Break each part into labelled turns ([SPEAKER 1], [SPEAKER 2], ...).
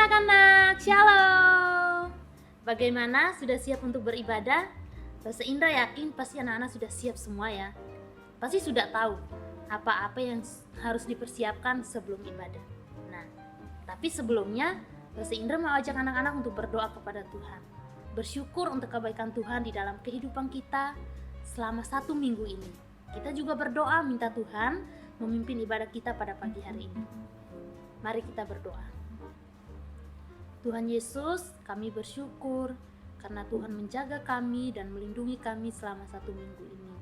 [SPEAKER 1] anak-anak, shalom. Bagaimana, sudah siap untuk beribadah? Pastor Indra yakin pasti anak-anak sudah siap semua ya. Pasti sudah tahu apa-apa yang harus dipersiapkan sebelum ibadah. Nah, tapi sebelumnya Pastor Indra mau ajak anak-anak untuk berdoa kepada Tuhan. Bersyukur untuk kebaikan Tuhan di dalam kehidupan kita selama 1 minggu ini. Kita juga berdoa minta Tuhan memimpin ibadah kita pada pagi hari ini. Mari kita berdoa. Tuhan Yesus, kami bersyukur karena Tuhan menjaga kami dan melindungi kami selama 1 minggu ini.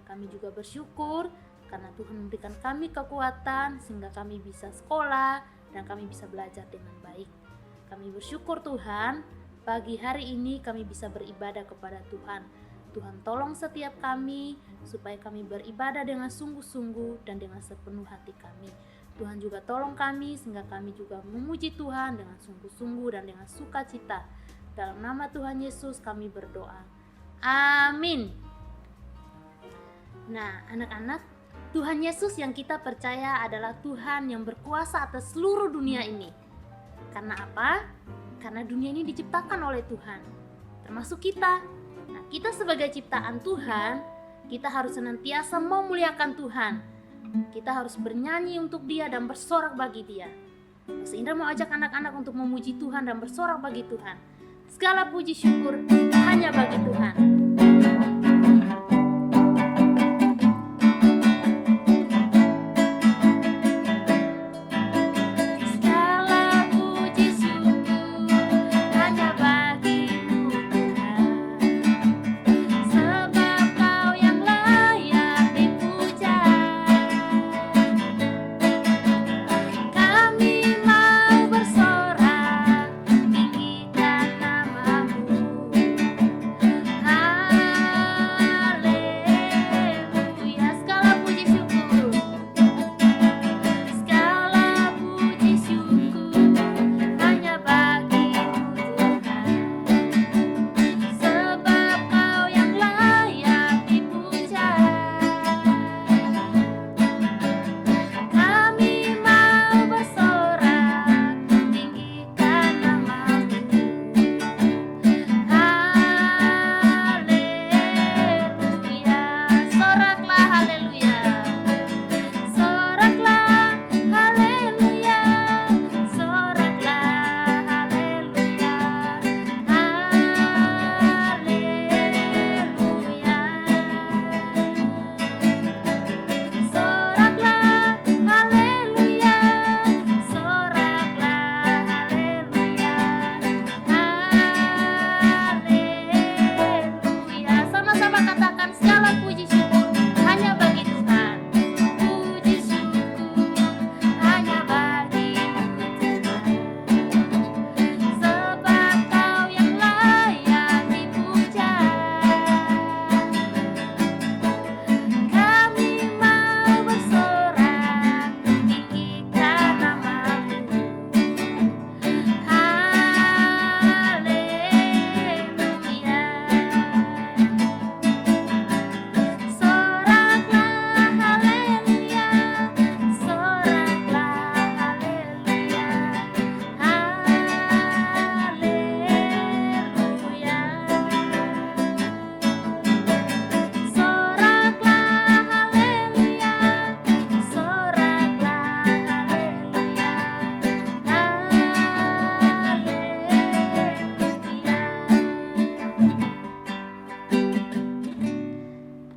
[SPEAKER 1] Kami juga bersyukur karena Tuhan memberikan kami kekuatan sehingga kami bisa sekolah dan kami bisa belajar dengan baik. Kami bersyukur Tuhan, pagi hari ini kami bisa beribadah kepada Tuhan. Tuhan tolong setiap kami supaya kami beribadah dengan sungguh-sungguh dan dengan sepenuh hati kami. Tuhan juga tolong kami sehingga kami juga memuji Tuhan dengan sungguh-sungguh dan dengan sukacita. Dalam nama Tuhan Yesus kami berdoa. Amin. Nah, anak-anak, Tuhan Yesus yang kita percaya adalah Tuhan yang berkuasa atas seluruh dunia ini. Karena apa? Karena dunia ini diciptakan oleh Tuhan, termasuk kita. Nah, kita sebagai ciptaan Tuhan, kita harus senantiasa memuliakan Tuhan. Kita harus bernyanyi untuk Dia dan bersorak bagi Dia. Pastor Indra mau ajak anak-anak untuk memuji Tuhan dan bersorak bagi Tuhan. Segala puji syukur hanya bagi Tuhan.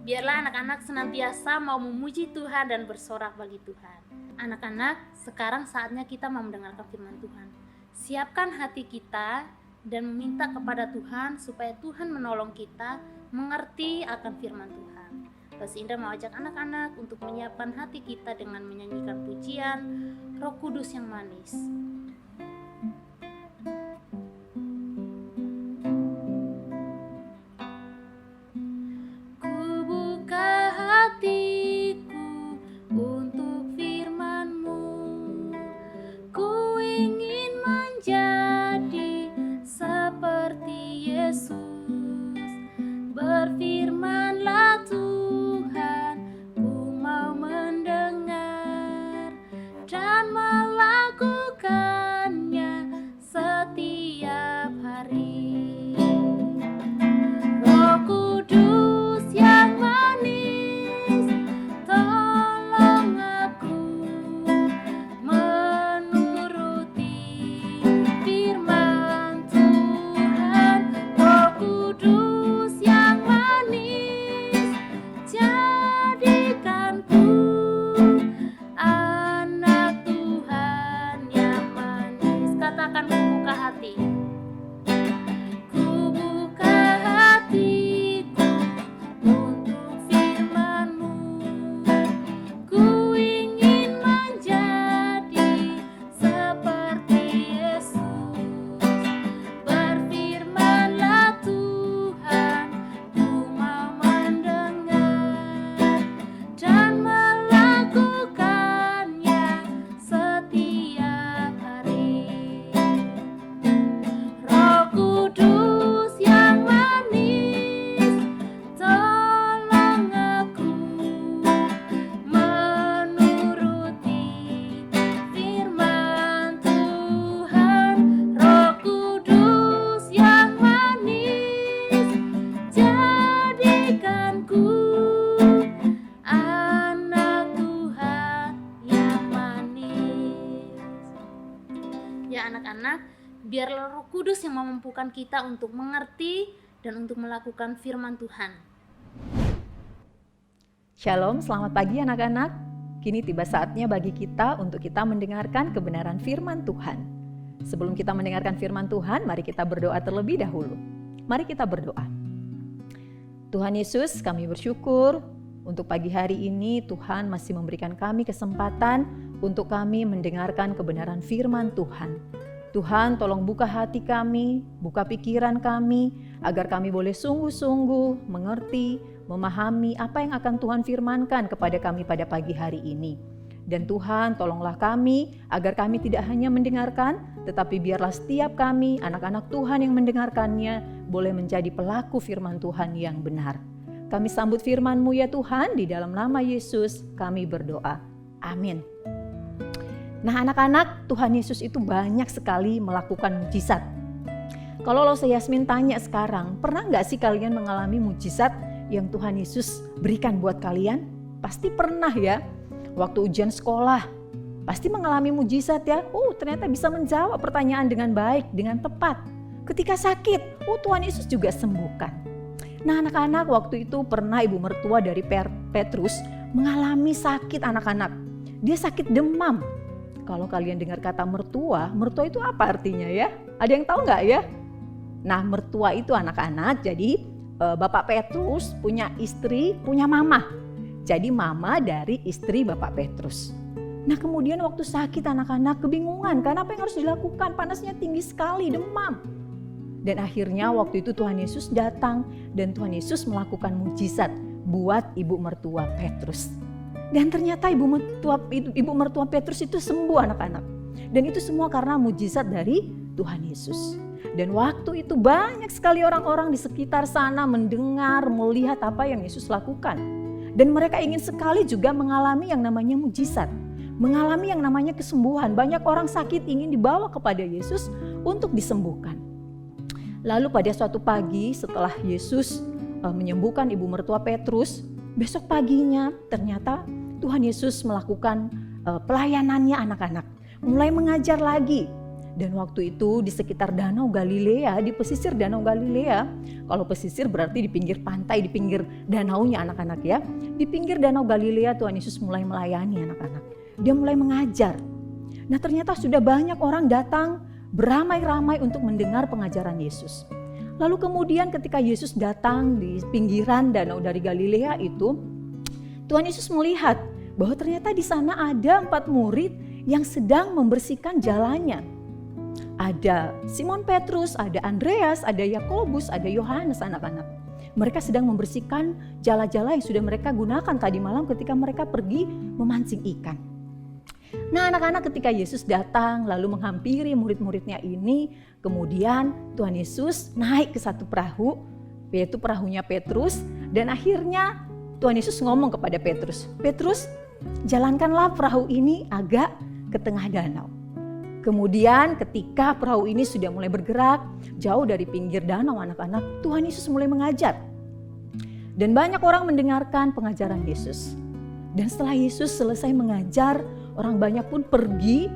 [SPEAKER 1] Biarlah anak-anak senantiasa mau memuji Tuhan dan bersorak bagi Tuhan. Anak-anak, sekarang saatnya kita mau mendengarkan firman Tuhan. Siapkan hati kita dan meminta kepada Tuhan supaya Tuhan menolong kita mengerti akan firman Tuhan. Pastor Indra mau ajak anak-anak untuk menyiapkan hati kita dengan menyanyikan pujian Roh Kudus yang manis. Berfirmanlah Tuhan, ku mau mendengar dan melakukan Ku anak Tuhan yang manis. Katakan, ku buka hati. Ku buka hatiku untuk firman-Mu. Ku ingin menjadi seperti Yesus. Berfirman-Lah Tuhan, ku mau mendengar dan melakukannya setiap hari. Roh Kudus yang manis, tolong aku menuruti firman Tuhan. Roh Kudus yang manis, jadikanku anak Tuhan yang manis. Ya anak-anak, biarlah Roh Kudus yang memampukan kita untuk mengerti dan untuk melakukan firman Tuhan.
[SPEAKER 2] Shalom, selamat pagi anak-anak. Kini tiba saatnya bagi kita untuk kita mendengarkan kebenaran firman Tuhan. Sebelum kita mendengarkan firman Tuhan, mari kita berdoa terlebih dahulu. Mari kita berdoa. Tuhan Yesus, kami bersyukur untuk pagi hari ini Tuhan masih memberikan kami kesempatan untuk kami mendengarkan kebenaran firman Tuhan. Tuhan, tolong buka hati kami, buka pikiran kami, agar kami boleh sungguh-sungguh mengerti, memahami apa yang akan Tuhan firmankan kepada kami pada pagi hari ini. Dan Tuhan, tolonglah kami, agar kami tidak hanya mendengarkan, tetapi biarlah setiap kami, anak-anak Tuhan yang mendengarkannya, boleh menjadi pelaku firman Tuhan yang benar. Kami sambut firman-Mu ya Tuhan, di dalam nama Yesus kami berdoa. Amin. Nah anak-anak, Tuhan Yesus itu banyak sekali melakukan mujizat. Kalau Yasmin tanya sekarang, pernah nggak sih kalian mengalami mujizat yang Tuhan Yesus berikan buat kalian? Pasti pernah ya. Waktu ujian sekolah, pasti mengalami mujizat ya. Ternyata bisa menjawab pertanyaan dengan baik, dengan tepat. Ketika sakit, Tuhan Yesus juga sembuhkan. Nah anak-anak, waktu itu pernah ibu mertua dari Petrus mengalami sakit anak-anak. Dia sakit demam. Kalau kalian dengar kata mertua itu apa artinya ya? Ada yang tahu nggak ya? Nah mertua itu anak-anak, jadi Bapak Petrus punya istri, punya mama. Jadi mama dari istri Bapak Petrus. Nah kemudian waktu sakit anak-anak kebingungan kan apa yang harus dilakukan, panasnya tinggi sekali, demam. Dan akhirnya waktu itu Tuhan Yesus datang dan Tuhan Yesus melakukan mujizat buat ibu mertua Petrus. Dan ternyata ibu mertua Petrus itu sembuh anak-anak. Dan itu semua karena mujizat dari Tuhan Yesus. Dan waktu itu banyak sekali orang-orang di sekitar sana mendengar, melihat apa yang Yesus lakukan. Dan mereka ingin sekali juga mengalami yang namanya mujizat. Mengalami yang namanya kesembuhan. Banyak orang sakit ingin dibawa kepada Yesus untuk disembuhkan. Lalu pada suatu pagi setelah Yesus menyembuhkan ibu mertua Petrus, besok paginya ternyata Tuhan Yesus melakukan pelayanannya anak-anak. Mulai mengajar lagi. Dan waktu itu di sekitar Danau Galilea, di pesisir Danau Galilea. Kalau pesisir berarti di pinggir pantai, di pinggir danaunya anak-anak ya. Di pinggir Danau Galilea Tuhan Yesus mulai melayani anak-anak. Dia mulai mengajar. Nah ternyata sudah banyak orang datang beramai-ramai untuk mendengar pengajaran Yesus. Lalu kemudian ketika Yesus datang di pinggiran danau dari Galilea itu, Tuhan Yesus melihat bahwa ternyata di sana ada 4 murid yang sedang membersihkan jalannya. Ada Simon Petrus, ada Andreas, ada Yakobus, ada Yohanes anak-anak. Mereka sedang membersihkan jala-jala yang sudah mereka gunakan tadi malam ketika mereka pergi memancing ikan. Nah anak-anak ketika Yesus datang lalu menghampiri murid-muridnya ini, kemudian Tuhan Yesus naik ke satu perahu, yaitu perahunya Petrus, dan akhirnya Tuhan Yesus ngomong kepada Petrus, "Petrus, jalankanlah perahu ini agak ke tengah danau." Kemudian ketika perahu ini sudah mulai bergerak jauh dari pinggir danau anak-anak, Tuhan Yesus mulai mengajar. Dan banyak orang mendengarkan pengajaran Yesus. Dan setelah Yesus selesai mengajar, orang banyak pun pergi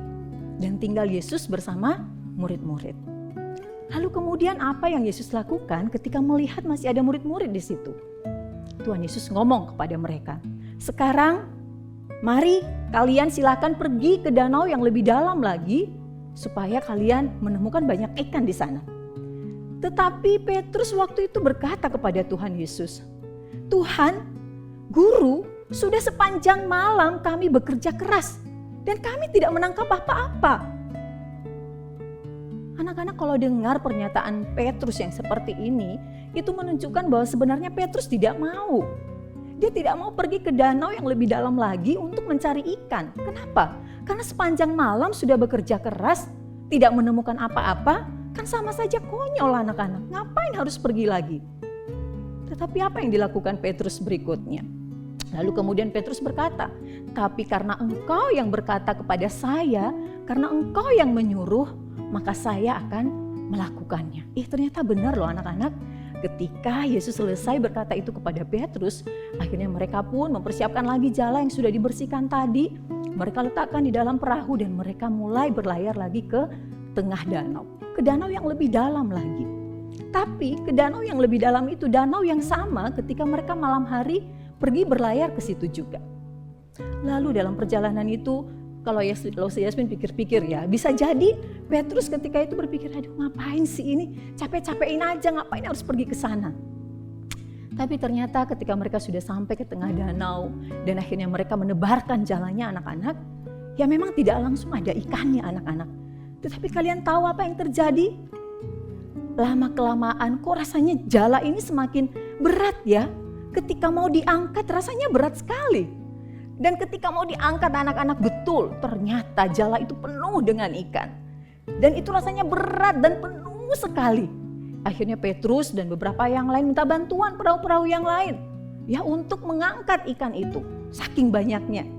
[SPEAKER 2] dan tinggal Yesus bersama murid-murid. Lalu kemudian apa yang Yesus lakukan ketika melihat masih ada murid-murid di situ? Tuhan Yesus ngomong kepada mereka, "Sekarang Mari kalian silakan pergi ke danau yang lebih dalam lagi supaya kalian menemukan banyak ikan di sana. Tetapi Petrus waktu itu berkata kepada Tuhan Yesus, Tuhan, Guru, sudah sepanjang malam kami bekerja keras dan kami tidak menangkap apa-apa. Anak-anak, kalau dengar pernyataan Petrus yang seperti ini, itu menunjukkan bahwa sebenarnya Petrus tidak mau. Dia tidak mau pergi ke danau yang lebih dalam lagi untuk mencari ikan. Kenapa? Karena sepanjang malam sudah bekerja keras, tidak menemukan apa-apa, kan sama saja konyol anak-anak. Ngapain harus pergi lagi? Tetapi apa yang dilakukan Petrus berikutnya? Lalu kemudian Petrus berkata, tapi karena engkau yang berkata kepada saya, karena engkau yang menyuruh, maka saya akan melakukannya. Ternyata benar loh anak-anak. Ketika Yesus selesai berkata itu kepada Petrus, akhirnya mereka pun mempersiapkan lagi jala yang sudah dibersihkan tadi. Mereka letakkan di dalam perahu dan mereka mulai berlayar lagi ke tengah danau. Ke danau yang lebih dalam lagi. Tapi ke danau yang lebih dalam itu danau yang sama ketika mereka malam hari pergi berlayar ke situ juga. Lalu dalam perjalanan itu, kalau Yasmin pikir-pikir ya, bisa jadi Petrus ketika itu berpikir, aduh ngapain sih ini, capek-capekin aja, ngapain harus pergi ke sana. Tapi ternyata ketika mereka sudah sampai ke tengah danau dan akhirnya mereka menebarkan jalannya anak-anak, ya memang tidak langsung ada ikannya anak-anak. Tetapi kalian tahu apa yang terjadi? Lama-kelamaan kok rasanya jala ini semakin berat ya. Ketika mau diangkat rasanya berat sekali. Dan ketika mau diangkat anak-anak, betul ternyata jala itu penuh dengan ikan. Dan itu rasanya berat dan penuh sekali. Akhirnya Petrus dan beberapa yang lain minta bantuan perahu-perahu yang lain. Ya untuk mengangkat ikan itu, saking banyaknya.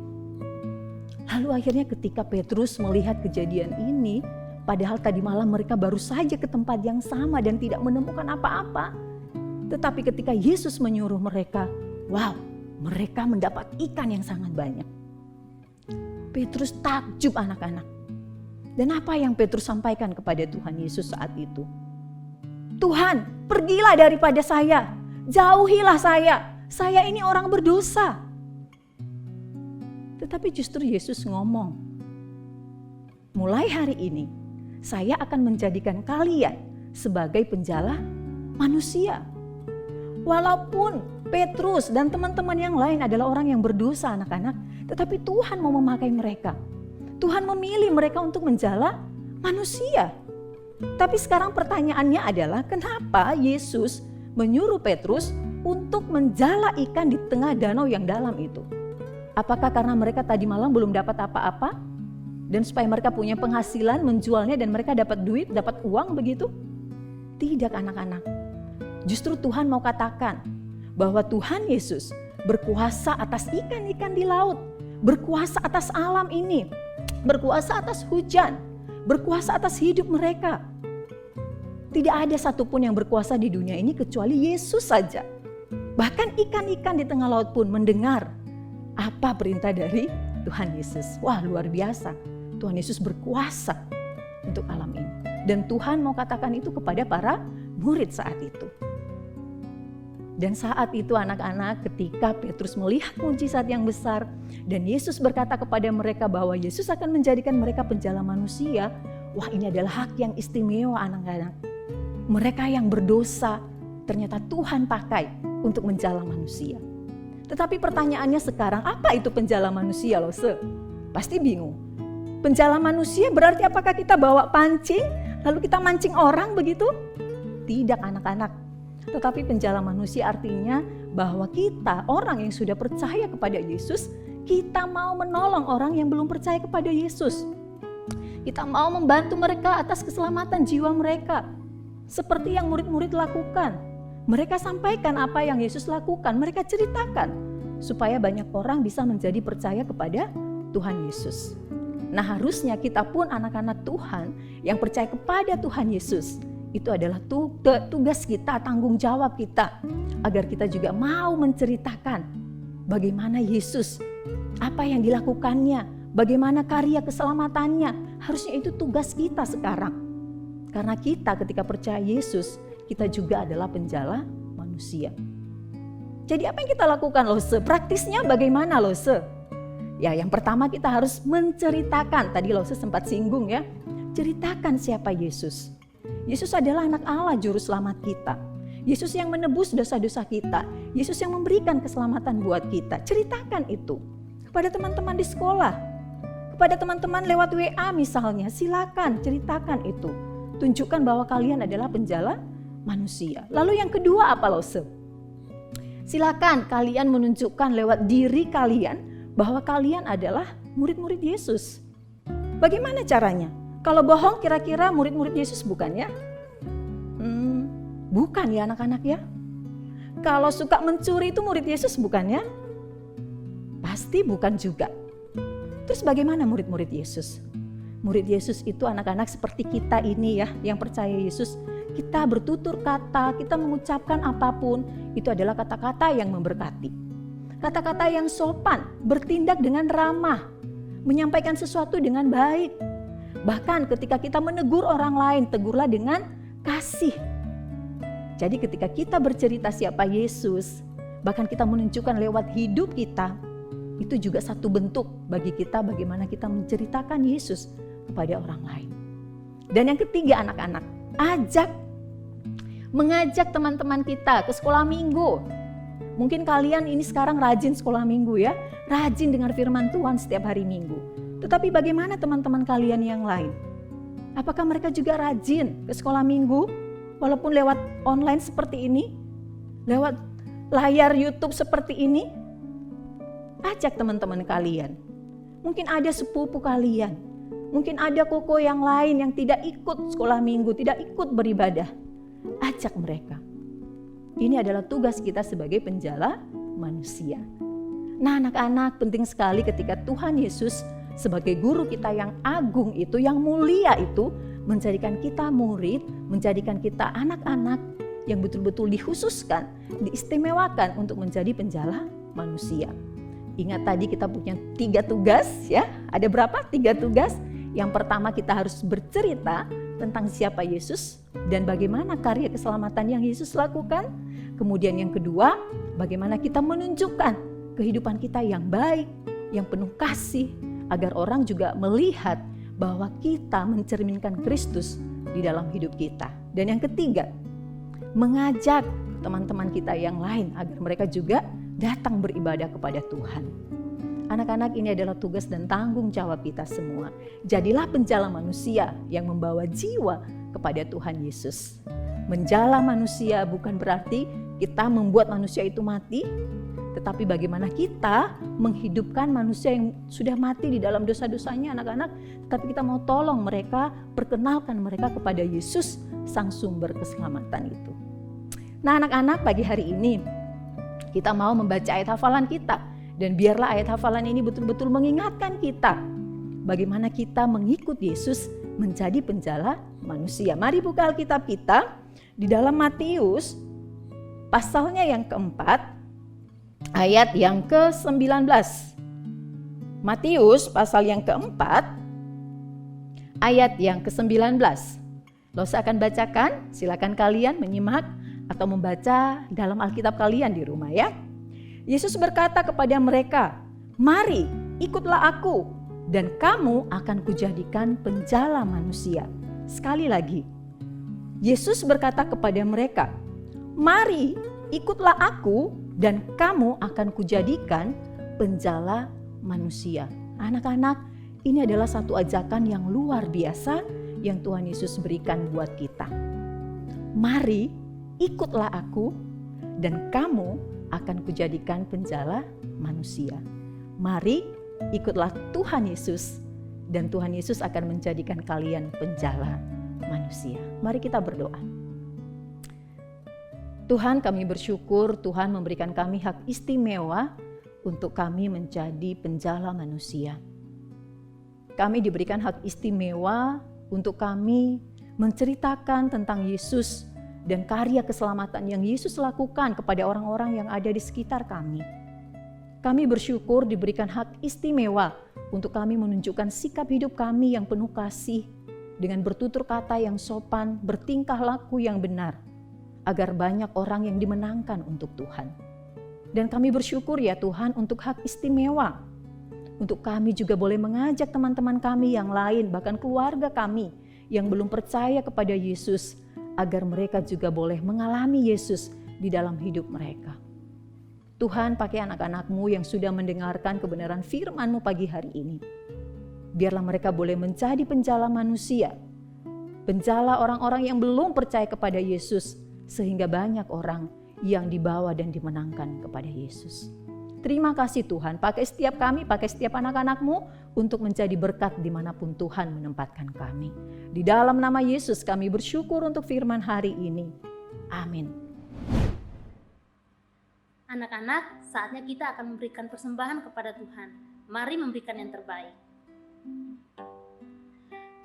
[SPEAKER 2] Lalu akhirnya ketika Petrus melihat kejadian ini, padahal tadi malam mereka baru saja ke tempat yang sama dan tidak menemukan apa-apa. Tetapi ketika Yesus menyuruh mereka, wow, mereka mendapat ikan yang sangat banyak. Petrus takjub anak-anak. Dan apa yang Petrus sampaikan kepada Tuhan Yesus saat itu? Tuhan, pergilah daripada saya. Jauhilah saya. Saya ini orang berdosa. Tetapi justru Yesus ngomong, mulai hari ini saya akan menjadikan kalian sebagai penjala manusia. Walaupun Petrus dan teman-teman yang lain adalah orang yang berdosa anak-anak, tetapi Tuhan mau memakai mereka. Tuhan memilih mereka untuk menjala manusia. Tapi sekarang pertanyaannya adalah kenapa Yesus menyuruh Petrus untuk menjala ikan di tengah danau yang dalam itu? Apakah karena mereka tadi malam belum dapat apa-apa? Dan supaya mereka punya penghasilan menjualnya dan mereka dapat duit, dapat uang begitu? Tidak anak-anak. Justru Tuhan mau katakan bahwa Tuhan Yesus berkuasa atas ikan-ikan di laut, berkuasa atas alam ini, berkuasa atas hujan, berkuasa atas hidup mereka. Tidak ada satupun yang berkuasa di dunia ini kecuali Yesus saja. Bahkan ikan-ikan di tengah laut pun mendengar apa perintah dari Tuhan Yesus. Wah, luar biasa. Tuhan Yesus berkuasa untuk alam ini. Dan Tuhan mau katakan itu kepada para murid saat itu. Dan saat itu anak-anak, ketika Petrus melihat mujizat yang besar dan Yesus berkata kepada mereka bahwa Yesus akan menjadikan mereka penjala manusia, wah ini adalah hak yang istimewa anak-anak. Mereka yang berdosa ternyata Tuhan pakai untuk menjala manusia. Tetapi pertanyaannya sekarang, apa itu penjala manusia loh? Pasti bingung. Penjala manusia berarti apakah kita bawa pancing lalu kita mancing orang begitu? Tidak anak-anak. Tetapi penjala manusia artinya bahwa kita, orang yang sudah percaya kepada Yesus, kita mau menolong orang yang belum percaya kepada Yesus. Kita mau membantu mereka atas keselamatan jiwa mereka. Seperti yang murid-murid lakukan. Mereka sampaikan apa yang Yesus lakukan, mereka ceritakan. Supaya banyak orang bisa menjadi percaya kepada Tuhan Yesus. Nah harusnya kita pun anak-anak Tuhan yang percaya kepada Tuhan Yesus. Itu adalah tugas kita, tanggung jawab kita. Agar kita juga mau menceritakan bagaimana Yesus, apa yang dilakukannya, bagaimana karya keselamatannya. Harusnya itu tugas kita sekarang. Karena kita ketika percaya Yesus, kita juga adalah penjala manusia. Jadi apa yang kita lakukan loh? Praktisnya bagaimana loh? Ya, yang pertama kita harus menceritakan. Tadi Lause sempat singgung ya. Ceritakan siapa Yesus. Yesus adalah anak Allah, juru selamat kita. Yesus yang menebus dosa-dosa kita. Yesus yang memberikan keselamatan buat kita. Ceritakan itu kepada teman-teman di sekolah. Kepada teman-teman lewat WA misalnya. Silakan ceritakan itu. Tunjukkan bahwa kalian adalah penjala manusia. Lalu yang kedua apa Lause? Silakan kalian menunjukkan lewat diri kalian bahwa kalian adalah murid-murid Yesus. Bagaimana caranya? Kalau bohong kira-kira murid-murid Yesus bukan ya? Bukan ya anak-anak ya. Kalau suka mencuri itu murid Yesus bukan ya? Pasti bukan juga. Terus bagaimana murid-murid Yesus? Murid Yesus itu anak-anak seperti kita ini ya, yang percaya Yesus. Kita bertutur kata, kita mengucapkan apapun, itu adalah kata-kata yang memberkati. Kata-kata yang sopan, bertindak dengan ramah, menyampaikan sesuatu dengan baik. Bahkan ketika kita menegur orang lain, tegurlah dengan kasih. Jadi ketika kita bercerita siapa Yesus, bahkan kita menunjukkan lewat hidup kita, itu juga satu bentuk bagi kita bagaimana kita menceritakan Yesus kepada orang lain. Dan yang ketiga anak-anak, mengajak teman-teman kita ke sekolah minggu. Mungkin kalian ini sekarang rajin sekolah minggu ya, rajin dengar firman Tuhan setiap hari minggu. Tetapi bagaimana teman-teman kalian yang lain? Apakah mereka juga rajin ke sekolah minggu? Walaupun lewat online seperti ini, lewat layar YouTube seperti ini, ajak teman-teman kalian. Mungkin ada sepupu kalian, mungkin ada koko yang lain yang tidak ikut sekolah minggu, tidak ikut beribadah. Ajak mereka. Ini adalah tugas kita sebagai penjala manusia. Nah anak-anak, penting sekali ketika Tuhan Yesus sebagai guru kita yang agung itu, yang mulia itu, menjadikan kita murid, menjadikan kita anak-anak yang betul-betul dikhususkan, diistimewakan untuk menjadi penjala manusia. Ingat tadi kita punya 3 tugas ya. Ada berapa? 3 tugas. Yang pertama kita harus bercerita tentang siapa Yesus dan bagaimana karya keselamatan yang Yesus lakukan. Kemudian yang kedua, bagaimana kita menunjukkan kehidupan kita yang baik, yang penuh kasih, agar orang juga melihat bahwa kita mencerminkan Kristus di dalam hidup kita. Dan yang ketiga, mengajak teman-teman kita yang lain agar mereka juga datang beribadah kepada Tuhan. Anak-anak, ini adalah tugas dan tanggung jawab kita semua. Jadilah penjala manusia yang membawa jiwa kepada Tuhan Yesus. Menjala manusia bukan berarti kita membuat manusia itu mati, tetapi bagaimana kita menghidupkan manusia yang sudah mati di dalam dosa-dosanya anak-anak. Tapi kita mau tolong mereka, perkenalkan mereka kepada Yesus, sang sumber keselamatan itu. Nah anak-anak, pagi hari ini kita mau membaca ayat hafalan kita. Dan biarlah ayat hafalan ini betul-betul mengingatkan kita bagaimana kita mengikut Yesus menjadi penjala manusia. Mari buka Alkitab kita di dalam Matius pasalnya yang keempat, ayat yang ke-19. Matius pasal yang keempat, ayat yang ke-19. Lose akan bacakan, silakan kalian menyimak atau membaca dalam Alkitab kalian di rumah ya. Yesus berkata kepada mereka, "Mari, ikutlah aku, dan kamu akan kujadikan penjala manusia." Sekali lagi, Yesus berkata kepada mereka, "Mari, ikutlah aku, dan kamu akan kujadikan penjala manusia." Anak-anak, ini adalah satu ajakan yang luar biasa yang Tuhan Yesus berikan buat kita. Mari, ikutlah aku, dan kamu akan kujadikan penjala manusia. Mari, ikutlah Tuhan Yesus, dan Tuhan Yesus akan menjadikan kalian penjala manusia. Mari kita berdoa. Tuhan, kami bersyukur Tuhan memberikan kami hak istimewa untuk kami menjadi penjala manusia. Kami diberikan hak istimewa untuk kami menceritakan tentang Yesus dan karya keselamatan yang Yesus lakukan kepada orang-orang yang ada di sekitar kami. Kami bersyukur diberikan hak istimewa untuk kami menunjukkan sikap hidup kami yang penuh kasih dengan bertutur kata yang sopan, bertingkah laku yang benar, agar banyak orang yang dimenangkan untuk Tuhan. Dan kami bersyukur ya Tuhan untuk hak istimewa untuk kami juga boleh mengajak teman-teman kami yang lain, bahkan keluarga kami yang belum percaya kepada Yesus, agar mereka juga boleh mengalami Yesus di dalam hidup mereka. Tuhan, pakai anak-anak-Mu yang sudah mendengarkan kebenaran firman-Mu pagi hari ini. Biarlah mereka boleh menjadi penjala manusia, penjala orang-orang yang belum percaya kepada Yesus, sehingga banyak orang yang dibawa dan dimenangkan kepada Yesus. Terima kasih Tuhan, pakai setiap kami, pakai setiap anak-anak-Mu untuk menjadi berkat dimanapun Tuhan menempatkan kami. Di dalam nama Yesus kami bersyukur untuk firman hari ini. Amin.
[SPEAKER 1] Anak-anak, saatnya kita akan memberikan persembahan kepada Tuhan. Mari memberikan yang terbaik.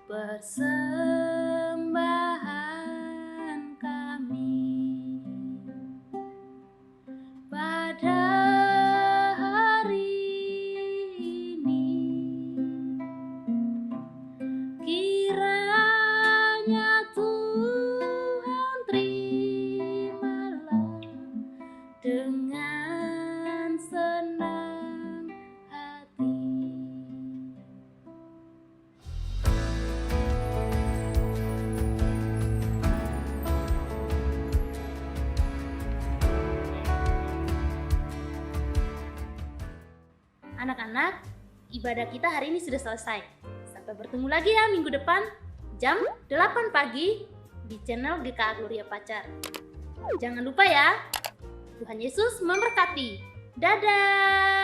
[SPEAKER 1] Persembahan kami pada hari ini, kiranya Tuhan terimalah dengan senang hati. Anak-anak, ibadah kita hari ini sudah selesai. Sampai bertemu lagi ya minggu depan jam 8 pagi di channel GKA Gloria Pacar. Jangan lupa ya. Tuhan Yesus memberkati. Dadah!